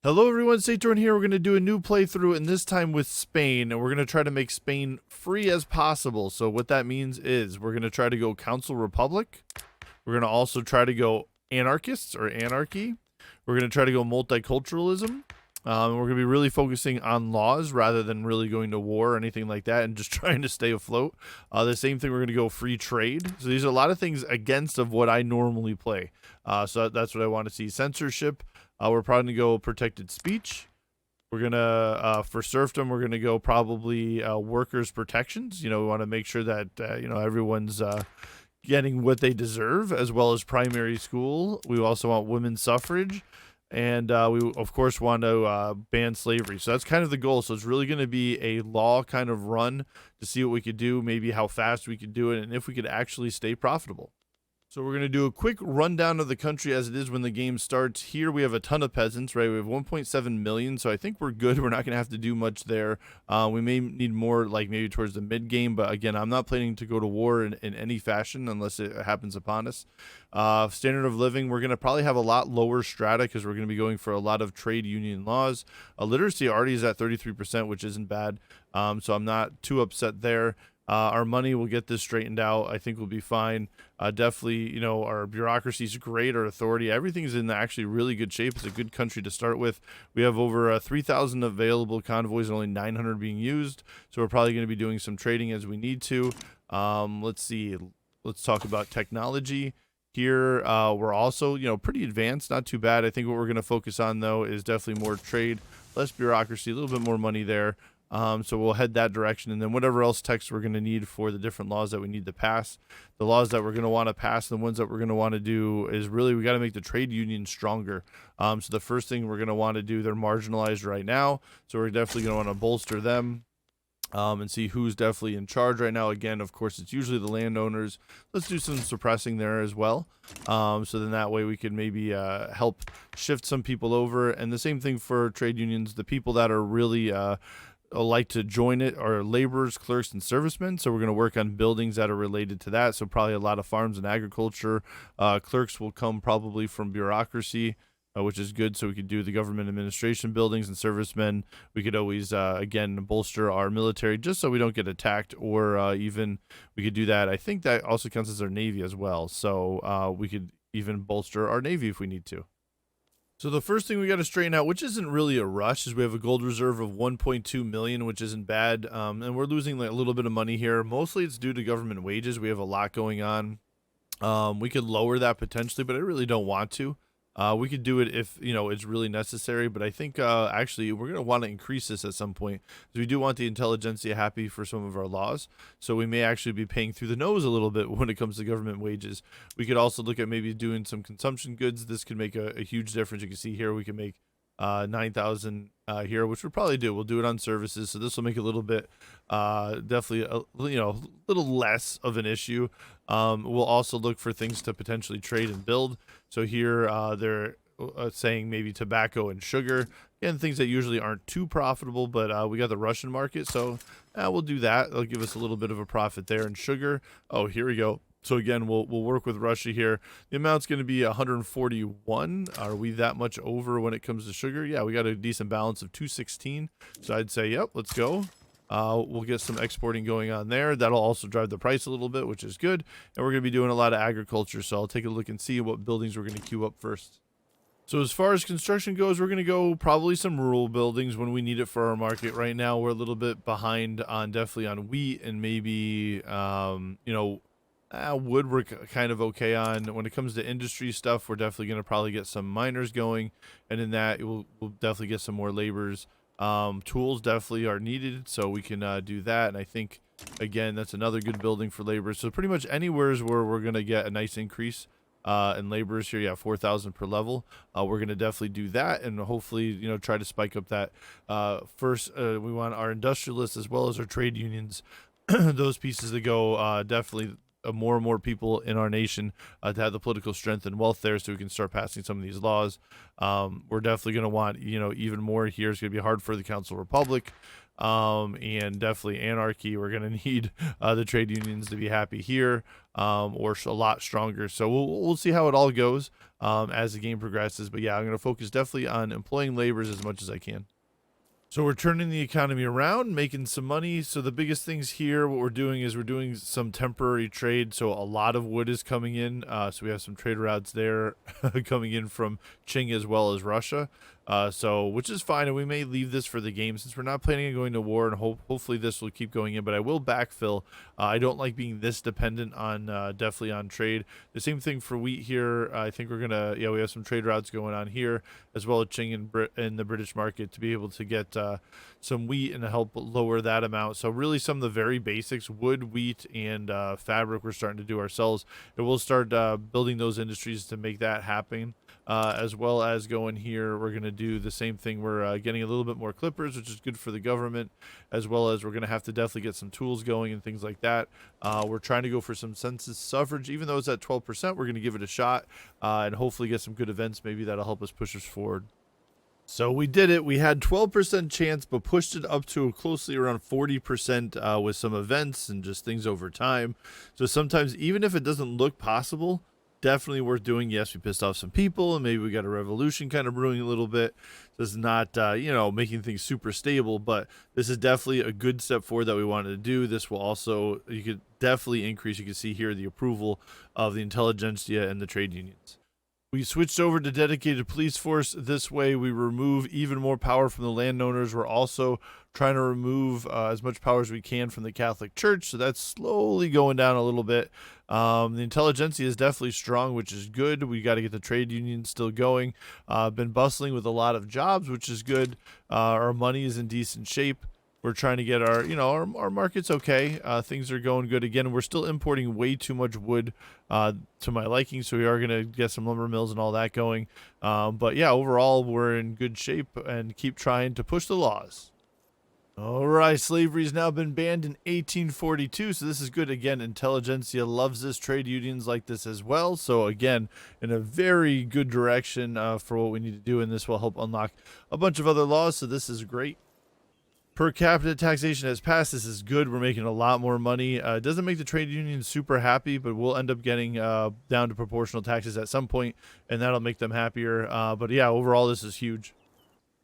Hello everyone, Saturn here. We're going to do a new playthrough, and this time with Spain, and we're going to try to make Spain free as possible. So what that means is we're going to try to go Council Republic. We're going to also try to go Anarchists or Anarchy. We're going to try to go multiculturalism. We're going to be really focusing on laws rather than really going to war or anything like that and just trying to stay afloat. The same thing, we're going to go free trade. So these are a lot of things against of what I normally play. So that's what I want to see. Censorship. We're probably going to go protected speech. We're going to, for serfdom, we're going to go probably workers' protections. You know, we want to make sure that, everyone's getting what they deserve, as well as primary school. We also want women's suffrage. And we, of course, want to ban slavery. So that's kind of the goal. So it's really going to be a law kind of run to see what we could do, maybe how fast we could do it, and if we could actually stay profitable. So we're going to do a quick rundown of the country as it is when the game starts. Here we have a ton of peasants, right? We have 1.7 million, so I think we're good. We're not going to have to do much there. We may need more, like maybe towards the mid game, but again, I'm not planning to go to war in any fashion unless it happens upon us. Standard of living, we're going to probably have a lot lower strata because we're going to be going for a lot of trade union laws. Literacy already is at 33%, which isn't bad, so I'm not too upset there. Our money will get this straightened out. I think we'll be fine. Definitely, our bureaucracy is great. Our authority, everything's in actually really good shape. It's a good country to start with. We have over 3,000 available convoys and only 900 being used. So we're probably going to be doing some trading as we need to. Let's see. Let's talk about technology. Here, we're also, pretty advanced, not too bad. I think what we're going to focus on, though, is definitely more trade, less bureaucracy, a little bit more money there. So we'll head that direction, and then whatever else text we're going to need for the different laws that we need to pass. The laws that we're going to want to pass, the ones that we're going to want to do is really we got to make the trade union stronger. So the first thing we're going to want to do, they're marginalized right now, so we're definitely going to want to bolster them. And see who's definitely in charge right now. Again, of course, it's usually the landowners. Let's do some suppressing there as well. So then that way we can maybe help shift some people over. And the same thing for trade unions. The people that are really like to join it are laborers, clerks, and servicemen. So we're going to work on buildings that are related to that. So probably a lot of farms and agriculture. Clerks will come probably from bureaucracy, which is good. So we could do the government administration buildings, and servicemen. We could always, again, bolster our military just so we don't get attacked, or even we could do that. I think that also counts as our Navy as well. So we could even bolster our Navy if we need to. So the first thing we got to straighten out, which isn't really a rush, is we have a gold reserve of 1.2 million, which isn't bad. And we're losing like a little bit of money here. Mostly it's due to government wages. We have a lot going on. We could lower that potentially, but I really don't want to. We could do it if, it's really necessary, but I think actually we're going to want to increase this at some point because we do want the intelligentsia happy for some of our laws. So we may actually be paying through the nose a little bit when it comes to government wages. We could also look at maybe doing some consumption goods. This could make a huge difference. You can see here we can make 9,000 here, which we'll probably do. We'll do it on services, so this will make it a little bit definitely a little less of an issue. We'll also look for things to potentially trade and build. So here they're saying maybe tobacco and sugar, again, things that usually aren't too profitable, but we got the Russian market, so we'll do that. It'll give us a little bit of a profit there. And sugar, oh, here we go. So again, we'll work with Russia here. The amount's going to be 141. Are we that much over when it comes to sugar? Yeah, we got a decent balance of 216. So I'd say, yep, let's go. We'll get some exporting going on there. That'll also drive the price a little bit, which is good. And we're going to be doing a lot of agriculture. So I'll take a look and see what buildings we're going to queue up first. So as far as construction goes, we're going to go probably some rural buildings when we need it for our market. Right now, we're a little bit behind on definitely on wheat and maybe, wood we're kind of okay on. When it comes to industry stuff, we're definitely going to probably get some miners going, and in that we'll definitely get some more laborers. Tools definitely are needed, so we can do that. And I think again that's another good building for laborers. So pretty much anywhere is where we're going to get a nice increase in laborers here. Yeah, 4,000 per level. We're going to definitely do that, and hopefully try to spike up that. First we want our industrialists as well as our trade unions those pieces to go. Definitely more and more people in our nation to have the political strength and wealth there, so we can start passing some of these laws. We're definitely going to want even more here. It's going to be hard for the Council Republic, and definitely Anarchy. We're going to need the trade unions to be happy here. or a lot stronger. So we'll see how it all goes as the game progresses. But yeah, I'm going to focus definitely on employing laborers as much as I can. So we're turning the economy around, making some money. So the biggest things here, what we're doing is we're doing some temporary trade. So a lot of wood is coming in. So we have some trade routes there coming in from Qing as well as Russia. Which is fine. And we may leave this for the game since we're not planning on going to war, and hopefully this will keep going in, but I will backfill. I don't like being this dependent on definitely on trade. The same thing for wheat here. I think we're gonna, we have some trade routes going on here as well as Qing in the British market to be able to get some wheat and to help lower that amount. So really some of the very basics, wood, wheat, and fabric we're starting to do ourselves, and we'll start building those industries to make that happen. As well as going here, we're going to do the same thing. We're getting a little bit more clippers, which is good for the government, as well as we're going to have to definitely get some tools going and things like that. We're trying to go for some census suffrage. Even though it's at 12%, we're going to give it a shot and hopefully get some good events. Maybe that'll help us push us forward. So we did it. We had 12% chance, but pushed it up to closely around 40% with some events and just things over time. So sometimes, even if it doesn't look possible, definitely worth doing. Yes, we pissed off some people, and maybe we got a revolution kind of brewing a little bit. This is not, making things super stable, but this is definitely a good step forward that we wanted to do. This will also, you could definitely increase, you can see here, the approval of the intelligentsia and the trade unions. We switched over to dedicated police force. This way we remove even more power from the landowners. We're also trying to remove as much power as we can from the Catholic Church. So that's slowly going down a little bit. The intelligentsia is definitely strong, which is good. We got to get the trade unions still going. Been bustling with a lot of jobs, which is good. Our money is in decent shape. We're trying to get our market's okay. Things are going good. Again, we're still importing way too much wood to my liking, so we are going to get some lumber mills and all that going. But yeah, overall, we're in good shape and keep trying to push the laws. All right, slavery's now been banned in 1842, so this is good. Again, intelligentsia loves this. Trade unions like this as well. So again, in a very good direction for what we need to do, and this will help unlock a bunch of other laws, so this is great. Per capita taxation has passed. This is good. We're making a lot more money. It doesn't make the trade unions super happy, but we'll end up getting down to proportional taxes at some point, and that'll make them happier. But yeah, overall, this is huge.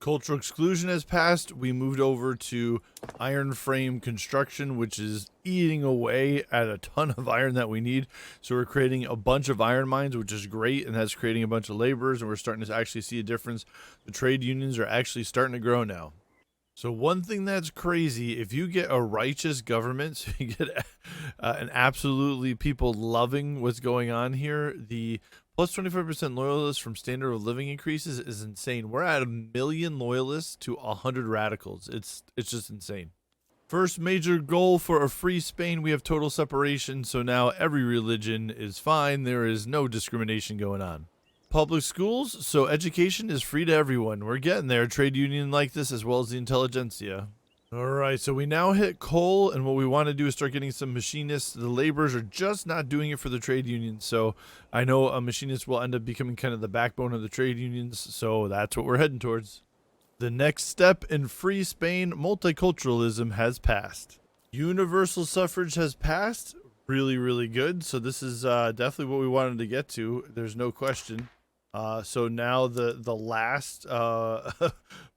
Cultural exclusion has passed. We moved over to iron frame construction, which is eating away at a ton of iron that we need. So we're creating a bunch of iron mines, which is great, and that's creating a bunch of laborers, and we're starting to actually see a difference. The trade unions are actually starting to grow now. So one thing that's crazy, if you get a righteous government, so you get an absolutely people loving what's going on here, the plus 25% loyalists from standard of living increases is insane. We're at 1 million loyalists to 100 radicals. It's just insane. First major goal for a free Spain, we have total separation. So now every religion is fine. There is no discrimination going on. Public schools, so education is free to everyone. We're getting there. Trade union like this as well as the intelligentsia. All right, so we now hit coal, and what we want to do is start getting some machinists. The laborers are just not doing it for the trade unions, so I know a machinist will end up becoming kind of the backbone of the trade unions, so that's what we're heading towards. The next step in free Spain, multiculturalism has passed. Universal suffrage has passed. Really, really good. So this is definitely what we wanted to get to. There's no question. So now the last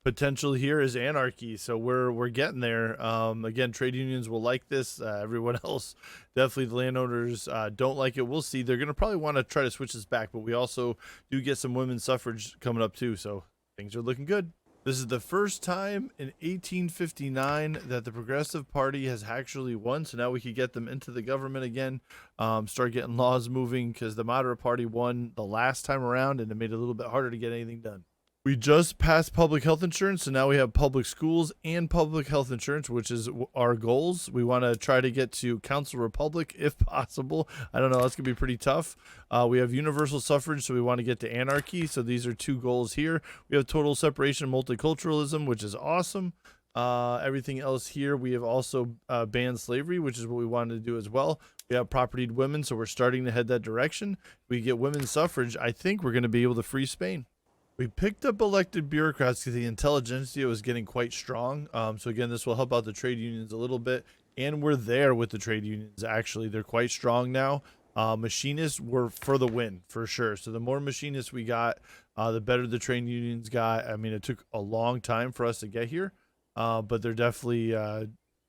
potential here is anarchy. So we're getting there. Again, trade unions will like this. Everyone else, definitely the landowners don't like it. We'll see. They're going to probably want to try to switch this back, but we also do get some women's suffrage coming up too. So things are looking good. This is the first time in 1859 that the Progressive Party has actually won. So now we could get them into the government again, start getting laws moving, because the Moderate Party won the last time around and it made it a little bit harder to get anything done. We just passed public health insurance, so now we have public schools and public health insurance, which is our goals. We want to try to get to Council Republic if possible. I don't know, that's going to be pretty tough. We have universal suffrage, so we want to get to anarchy. So these are two goals here. We have total separation, multiculturalism, which is awesome. Everything else here, we have also banned slavery, which is what we wanted to do as well. We have propertied women, so we're starting to head that direction. We get women's suffrage. I think we're going to be able to free Spain. We picked up elected bureaucrats because the intelligentsia was getting quite strong. So again, this will help out the trade unions a little bit. And we're there with the trade unions, actually. They're quite strong now. Machinists were for the win, for sure. So the more machinists we got, the better the trade unions got. I mean, it took a long time for us to get here, but they're definitely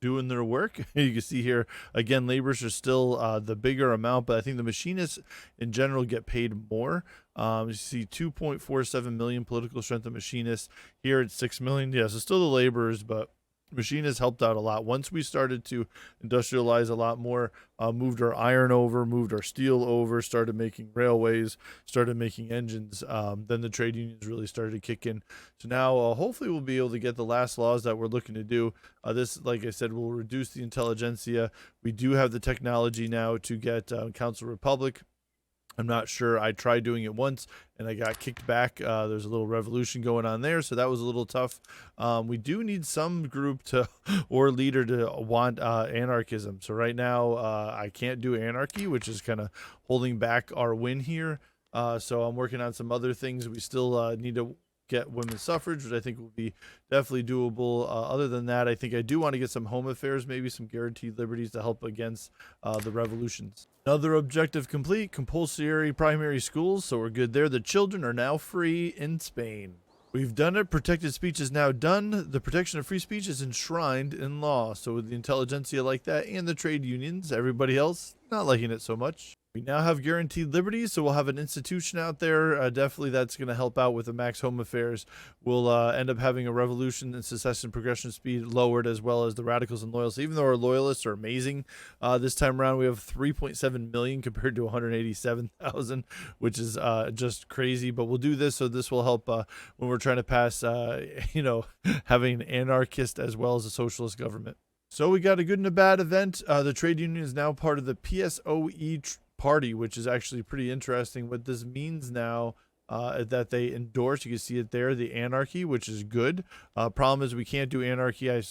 doing their work. You can see here, again, laborers are still the bigger amount, but I think the machinists in general get paid more. You see 2.47 million political strength of machinists. Here it's 6 million. Yeah, so still the laborers, but machinists helped out a lot. Once we started to industrialize a lot more, moved our iron over, moved our steel over, started making railways, started making engines, then the trade unions really started to kick in. So now hopefully we'll be able to get the last laws that we're looking to do. This, like I said, will reduce the intelligentsia. We do have the technology now to get Council Republic. I'm not sure. I tried doing it once and I got kicked back. There's a little revolution going on there, so that was a little tough. We do need some group to or leader to want anarchism. So right now I can't do anarchy, which is kind of holding back our win here. So I'm working on some other things. We still need to get women's suffrage, which I think will be definitely doable. Other than that, I think I do want to get some home affairs, maybe some guaranteed liberties to help against the revolutions. Another objective complete, compulsory primary schools, so we're good there. The children are now free in Spain. We've done it. Protected speech is now done. The protection of free speech is enshrined in law. So with the intelligentsia like that and the trade unions, everybody else not liking it so much. We now have guaranteed liberties, so we'll have an institution out there. Definitely that's going to help out with the max home affairs. We'll end up having a revolution and secession progression speed lowered, as well as the radicals and loyalists. Even though our loyalists are amazing, this time around we have 3.7 million compared to 187,000, which is just crazy. But we'll do this, so this will help when we're trying to pass, having an anarchist as well as a socialist government. So we got a good and a bad event. The trade union is now part of the PSOE Party, which is actually pretty interesting. What this means now that they endorse, you can see it there, the anarchy, which is good. Problem is we can't do anarchy. I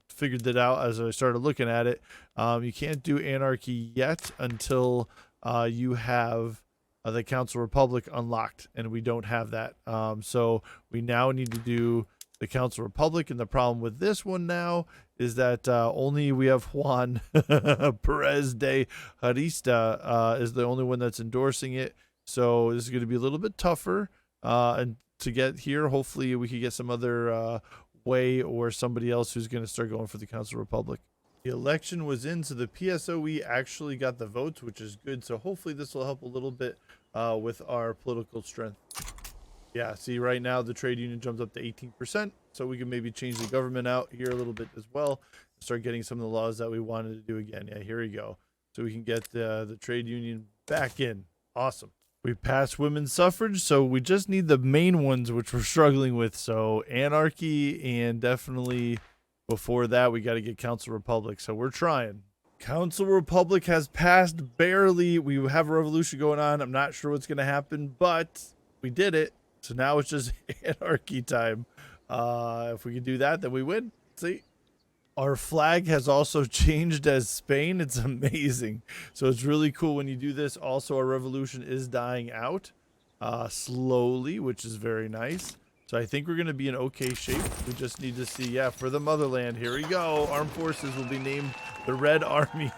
figured that out as I started looking at it. You can't do anarchy yet until you have the Council Republic unlocked, and we don't have that. So we now need to do the Council Republic, and the problem with this one now is that only we have Juan Perez de Harista is the only one that's endorsing it. So this is going to be a little bit tougher and to get here. Hopefully we can get some other way or somebody else who's going to start going for the Council Republic. The election was in, so the PSOE actually got the votes, which is good. So hopefully this will help a little bit with our political strength. Yeah, see right now the trade union jumped up to 18%, so we can maybe change the government out here a little bit as well, start getting some of the laws that we wanted to do again. Yeah, here we go. So we can get the trade union back in. Awesome. We passed women's suffrage, so we just need the main ones, which we're struggling with. So anarchy, and definitely before that, we got to get Council Republic. So we're trying. Council Republic has passed barely. We have a revolution going on. I'm not sure what's going to happen, but we did it. So now it's just anarchy time. If we can do that, then we win. See? Our flag has also changed as Spain. It's amazing. So it's really cool when you do this. Also, our revolution is dying out slowly, which is very nice. So I think we're going to be in okay shape. We just need to see, yeah, for the motherland. Here we go. Armed forces will be named the Red Army.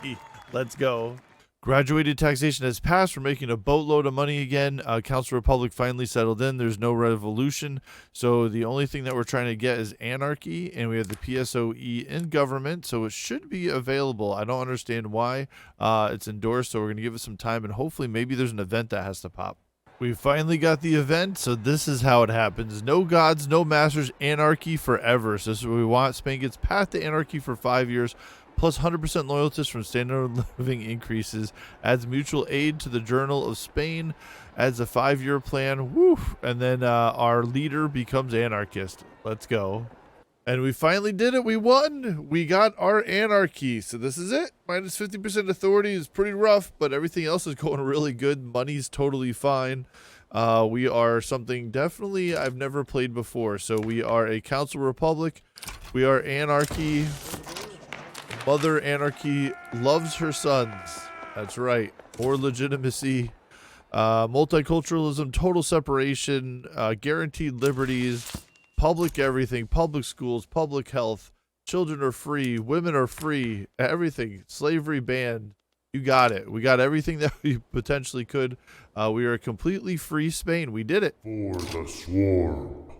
Let's go. Graduated taxation has passed. We're making a boatload of money again. Council Republic finally settled in. There's no revolution. So the only thing that we're trying to get is anarchy, and we have the PSOE in government, so it should be available. I don't understand why it's endorsed, so we're going to give it some time, and hopefully maybe there's an event that has to pop. We finally got the event, so this is how it happens. No gods, no masters, anarchy forever. So this is what we want. Spain gets path to anarchy for 5 years. Plus 100% loyalties from standard of living increases, adds mutual aid to the Journal of Spain, adds a 5-year plan, woo, and then our leader becomes anarchist. Let's go. And we finally did it. We won. We got our anarchy. So this is it. Minus 50% authority is pretty rough, but everything else is going really good. Money's totally fine. We are something definitely I've never played before. So we are a Council Republic. We are anarchy. Mother Anarchy loves her sons. That's right. More legitimacy. Multiculturalism, total separation, guaranteed liberties, public everything, public schools, public health. Children are free. Women are free. Everything. Slavery banned. You got it. We got everything that we potentially could. We are a completely free Spain. We did it. For the swarm.